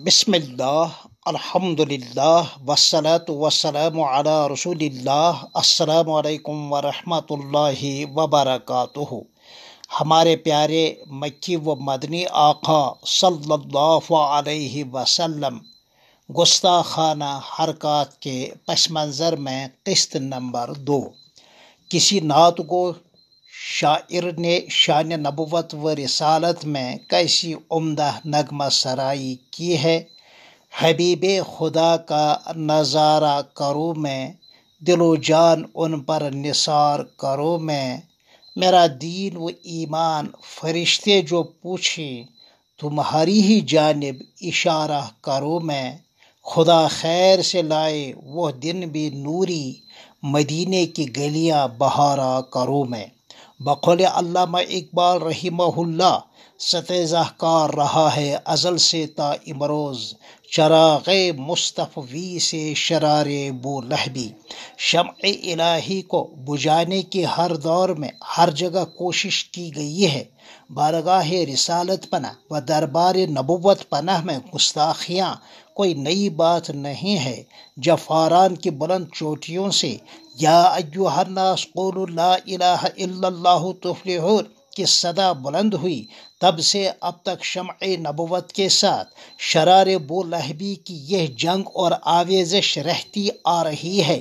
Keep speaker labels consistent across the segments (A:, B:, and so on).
A: بسم اللہ الحمد للہ والصلاة والسلام علی رسول اللہ السلام علیکم ورحمۃ اللہ وبرکاتہ۔ ہمارے پیارے مکی و مدنی آقا صلی اللہ علیہ وسلم گستاخانہ حرکات کے پس منظر میں قسط نمبر 2۔ کسی نعت گو شاعر نے شان نبوت و رسالت میں کیسی عمدہ نغمہ سرائی کی ہے۔ حبیب خدا کا نظارہ کروں میں، دل و جان ان پر نثار کروں میں۔ میرا دین و ایمان فرشتے جو پوچھیں، تمہاری ہی جانب اشارہ کروں میں۔ خدا خیر سے لائے وہ دن بھی نوری، مدینے کی گلیاں بہارا کروں میں۔ بقول علامہ اقبال رحمہ اللہ، ستیزہ کار رہا ہے ازل سے تا امروز، چراغ مصطفی سے شرار بولہبی۔ شمع الہی کو بجھانے کی ہر دور میں ہر جگہ کوشش کی گئی ہے۔ بارگاہ رسالت پناہ و دربار نبوت پناہ میں گستاخیاں کوئی نئی بات نہیں ہے۔ جب فاران کی بلند چوٹیوں سے یا ایھا الناس قولوا لا الہ الا اللہ تفلحون کی صدا بلند ہوئی، تب سے اب تک شمع نبوت کے ساتھ شرار بولہبی کی یہ جنگ اور آویزش رہتی آ رہی ہے۔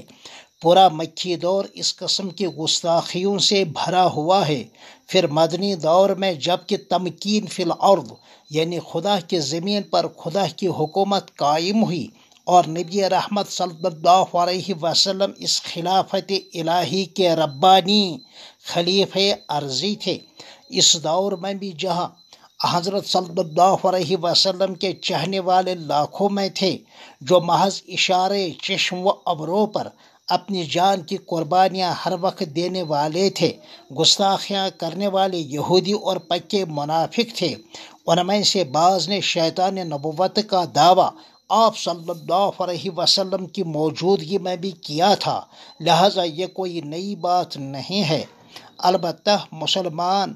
A: پورا مکی دور اس قسم کی گستاخیوں سے بھرا ہوا ہے۔ پھر مدنی دور میں جب کہ تمکین فی الارض یعنی خدا کی زمین پر خدا کی حکومت قائم ہوئی اور نبی رحمت صلی اللہ علیہ وسلم اس خلافت الہی کے ربانی خلیفہ ارضی تھے، اس دور میں بھی جہاں حضرت صلی اللہ علیہ وسلم کے چاہنے والے لاکھوں میں تھے، جو محض اشارے چشم و ابرو پر اپنی جان کی قربانیاں ہر وقت دینے والے تھے، گستاخیاں کرنے والے یہودی اور پکے منافق تھے۔ ان میں سے بعض نے شیطان نبوت کا دعویٰ آپ صلی اللہ علیہ وسلم کی موجودگی میں بھی کیا تھا، لہٰذا یہ کوئی نئی بات نہیں ہے۔ البتہ مسلمان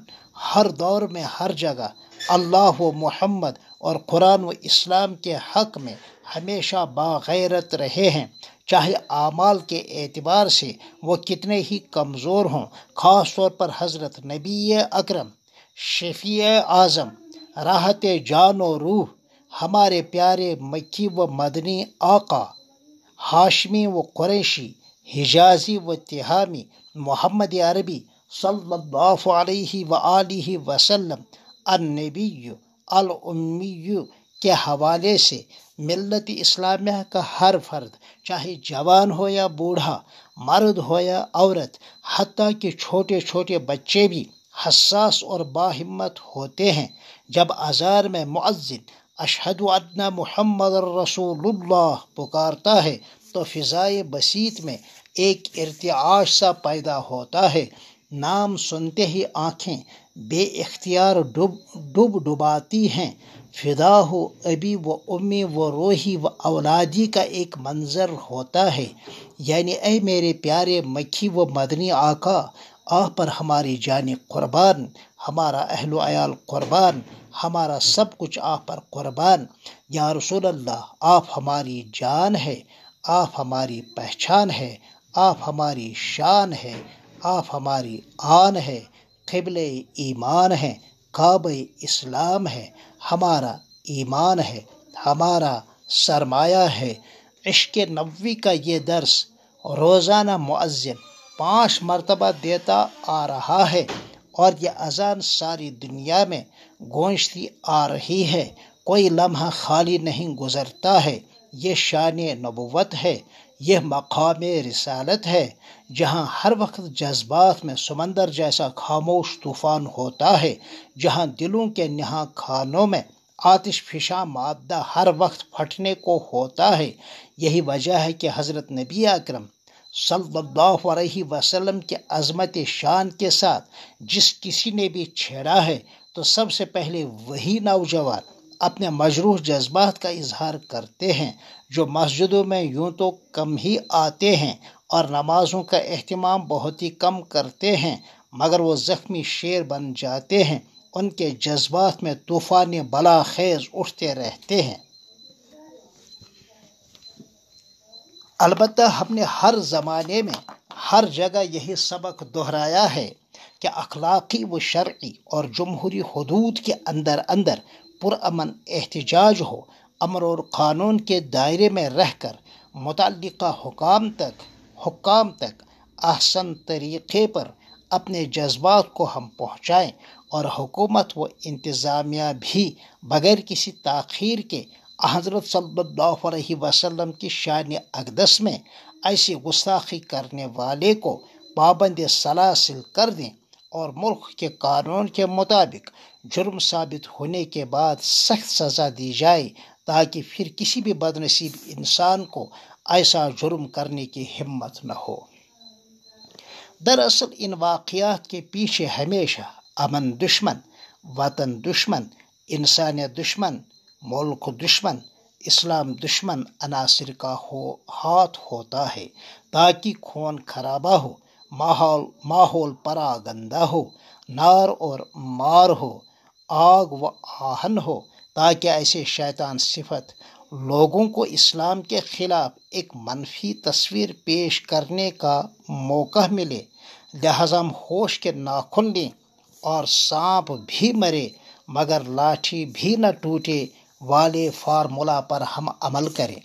A: ہر دور میں ہر جگہ اللہ و محمد اور قرآن و اسلام کے حق میں ہمیشہ باغیرت رہے ہیں، چاہے اعمال کے اعتبار سے وہ کتنے ہی کمزور ہوں۔ خاص طور پر حضرت نبی اکرم شفیع اعظم راحت جان و روح ہمارے پیارے مکی و مدنی آقا، ہاشمی و قریشی، حجازی و تہامی، محمد عربی صلی اللہ علیہ وآلہ وسلم النبی الامی کے حوالے سے ملت اسلامیہ کا ہر فرد، چاہے جوان ہو یا بوڑھا، مرد ہو یا عورت، حتیٰ کہ چھوٹے چھوٹے بچے بھی حساس اور باہمت ہوتے ہیں۔ جب اذان میں مؤذن اشہد ان محمد رسول اللہ پکارتا ہے تو فضائے بسیط میں ایک ارتعاش سا پیدا ہوتا ہے۔ نام سنتے ہی آنکھیں بے اختیار ڈباتی ہیں۔ فداہ ابی و امی و روحی و اولادی کا ایک منظر ہوتا ہے، یعنی اے میرے پیارے مکی و مدنی آقا، آپ پر ہماری جان قربان، ہمارا اہل و عیال قربان، ہمارا سب کچھ آپ پر قربان۔ یا رسول اللہ، آپ ہماری جان ہے، آپ ہماری پہچان ہے، آپ ہماری شان ہے، آپ ہماری آن ہے، قبلِ ایمان ہے، کعبہ اسلام ہے، ہمارا ایمان ہے، ہمارا سرمایہ ہے۔ عشق نبوی کا یہ درس روزانہ مؤذن 5 مرتبہ دیتا آ رہا ہے اور یہ اذان ساری دنیا میں گونجتی آ رہی ہے۔ کوئی لمحہ خالی نہیں گزرتا ہے۔ یہ شان نبوت ہے، یہ مقام رسالت ہے، جہاں ہر وقت جذبات میں سمندر جیسا خاموش طوفان ہوتا ہے، جہاں دلوں کے نہاں خانوں میں آتش فشاں مادہ ہر وقت پھٹنے کو ہوتا ہے۔ یہی وجہ ہے کہ حضرت نبی اکرم صلی اللہ علیہ وسلم کے عظمت شان کے ساتھ جس کسی نے بھی چھیڑا ہے تو سب سے پہلے وہی نوجوان اپنے مجروح جذبات کا اظہار کرتے ہیں، جو مسجدوں میں یوں تو کم ہی آتے ہیں اور نمازوں کا اہتمام بہت ہی کم کرتے ہیں، مگر وہ زخمی شیر بن جاتے ہیں۔ ان کے جذبات میں طوفان بلا خیز اٹھتے رہتے ہیں۔ البتہ ہم نے ہر زمانے میں ہر جگہ یہی سبق دہرایا ہے کہ اخلاقی و شرعی اور جمہوری حدود کے اندر پرامن احتجاج ہو، امر اور قانون کے دائرے میں رہ کر متعلقہ حکام تک احسن طریقے پر اپنے جذبات کو ہم پہنچائیں، اور حکومت و انتظامیہ بھی بغیر کسی تاخیر کے حضرت صلی اللہ علیہ وسلم کی شان اقدس میں ایسی گستاخی کرنے والے کو پابند سلاسل کر دیں، اور ملک کے قانون کے مطابق جرم ثابت ہونے کے بعد سخت سزا دی جائے، تاکہ پھر کسی بھی بد نصیب انسان کو ایسا جرم کرنے کی ہمت نہ ہو۔ دراصل ان واقعات کے پیچھے ہمیشہ امن دشمن، وطن دشمن، انسانیت دشمن، ملک دشمن، اسلام دشمن عناصر کا ہاتھ ہوتا ہے، تاکہ خون خرابہ ہو، ماحول پراگندہ ہو، نار اور مار ہو، آگ و آہن ہو، تاکہ ایسے شیطان صفت لوگوں کو اسلام کے خلاف ایک منفی تصویر پیش کرنے کا موقع ملے۔ لہذا ہم ہوش کے ناخن لیں اور سانپ بھی مرے مگر لاٹھی بھی نہ ٹوٹے والے فارمولا پر ہم عمل کریں۔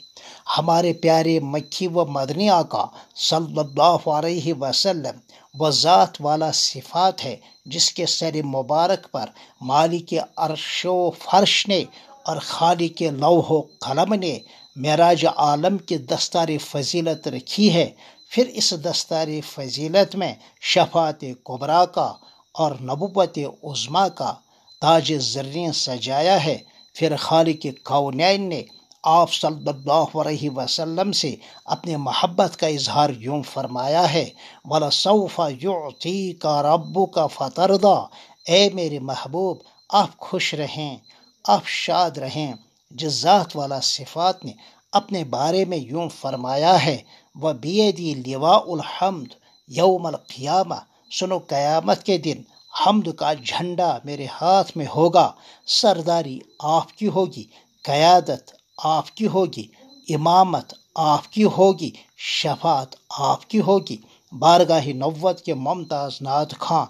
A: ہمارے پیارے مکی و مدنی آقا صلی اللہ علیہ وسلم وہ ذات والا صفات ہے جس کے سر مبارک پر مالک عرش و فرش نے اور خالق لوح و قلم نے معراج عالم کی دستار فضیلت رکھی ہے۔ پھر اس دستار فضیلت میں شفاعت کبریٰ کا اور نبوت عظمیٰ کا تاج زرین سجایا ہے۔ پھر خالق کونین نے آپ صلی اللہ علیہ وسلم سے اپنی محبت کا اظہار یوں فرمایا ہے، وَلَسَوْفَ يُعْطِيكَ رَبُّكَ فَتَرْضَىٰ، اے میرے محبوب آپ خوش رہیں، آپ شاد رہیں۔ جس ذات والا صفات نے اپنے بارے میں یوں فرمایا ہے، وَبِيَدِي لِوَاءُ الْحَمْدِ یوم القیامہ، سنو قیامت کے دن حمد کا جھنڈا میرے ہاتھ میں ہوگا، سرداری آپ کی ہوگی، قیادت آپ کی ہوگی، امامت آپ کی ہوگی، شفاعت آپ کی ہوگی۔ بارگاہ نبوت کے ممتاز نعت خواں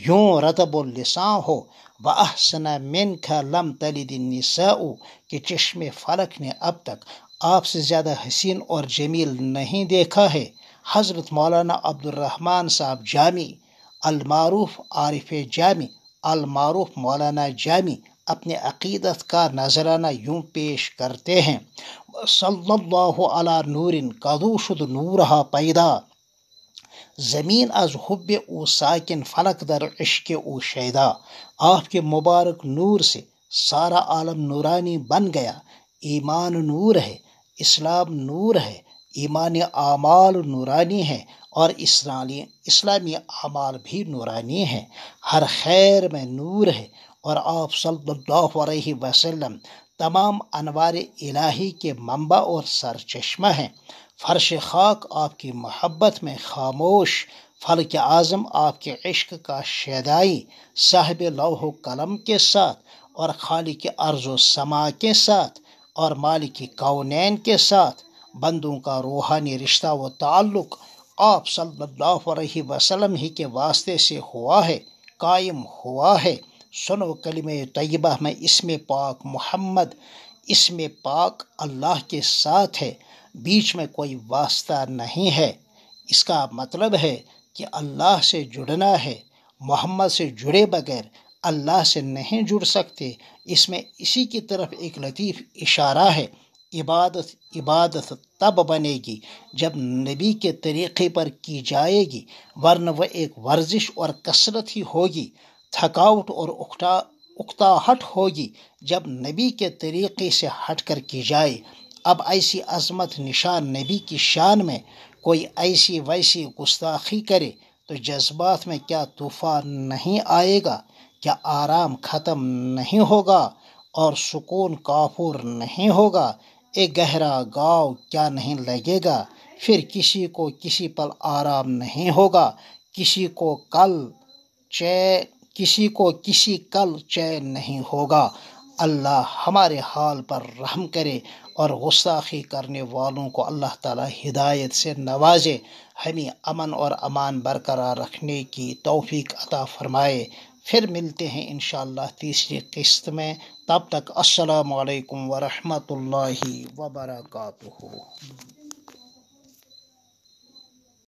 A: یوں رطب اللسان ہو، وَأَحْسَنَ مِنْكَ لَمْ تَلِدِ النِّسَاءُ، کہ چشم فلک نے اب تک آپ سے زیادہ حسین اور جمیل نہیں دیکھا ہے۔ حضرت مولانا عبدالرحمن صاحب جامی المعروف عارف جامی المعروف مولانا جامی اپنے عقیدت کا نذرانہ یوں پیش کرتے ہیں، صلی اللہ علی نور کدو شد نورہا پیدا، زمین از حب او ساکن فلک در عشق او شیدا۔ آپ کے مبارک نور سے سارا عالم نورانی بن گیا۔ ایمان نور ہے، اسلام نور ہے، ایمانی اعمال نورانی ہے، اور اسلامی اعمال بھی نورانی ہیں۔ ہر خیر میں نور ہے، اور آپ صلی اللہ علیہ وسلم تمام انوار الہی کے منبع اور سرچشمہ ہیں۔ فرش خاک آپ کی محبت میں خاموش، فلک اعظم آپ کے عشق کا شیدائی، صاحب لوح و قلم کے ساتھ اور خالق ارض و سما کے ساتھ اور مالک کونین کے ساتھ بندوں کا روحانی رشتہ و تعلق آپ صلی اللہ علیہ وسلم ہی کے واسطے سے ہوا ہے، قائم ہوا ہے۔ سنو کلمہ طیبہ میں اسم پاک محمد، اسم پاک اللہ کے ساتھ ہے، بیچ میں کوئی واسطہ نہیں ہے۔ اس کا مطلب ہے کہ اللہ سے جڑنا ہے، محمد سے جڑے بغیر اللہ سے نہیں جڑ سکتے۔ اس میں اسی کی طرف ایک لطیف اشارہ ہے۔ عبادت تب بنے گی جب نبی کے طریقے پر کی جائے گی، ورنہ وہ ایک ورزش اور کثرت ہی ہوگی، تھکاوٹ اور اکتاہٹ ہوگی جب نبی کے طریقے سے ہٹ کر کی جائے۔ اب ایسی عظمت نشان نبی کی شان میں کوئی ایسی ویسی گستاخی کرے تو جذبات میں کیا طوفان نہیں آئے گا، کیا آرام ختم نہیں ہوگا اور سکون کافور نہیں ہوگا، ایک گہرا گاؤ کیا نہیں لگے گا، پھر کسی کو کسی پل آرام نہیں ہوگا، کسی کو کسی کل چین نہیں ہوگا۔ اللہ ہمارے حال پر رحم کرے اور گستاخی کرنے والوں کو اللہ تعالی ہدایت سے نوازے، ہمیں امن اور امان برقرار رکھنے کی توفیق عطا فرمائے۔ پھر ملتے ہیں انشاءاللہ تیسری قسط میں، تب تک السلام علیکم ورحمۃ اللہ وبرکاتہ۔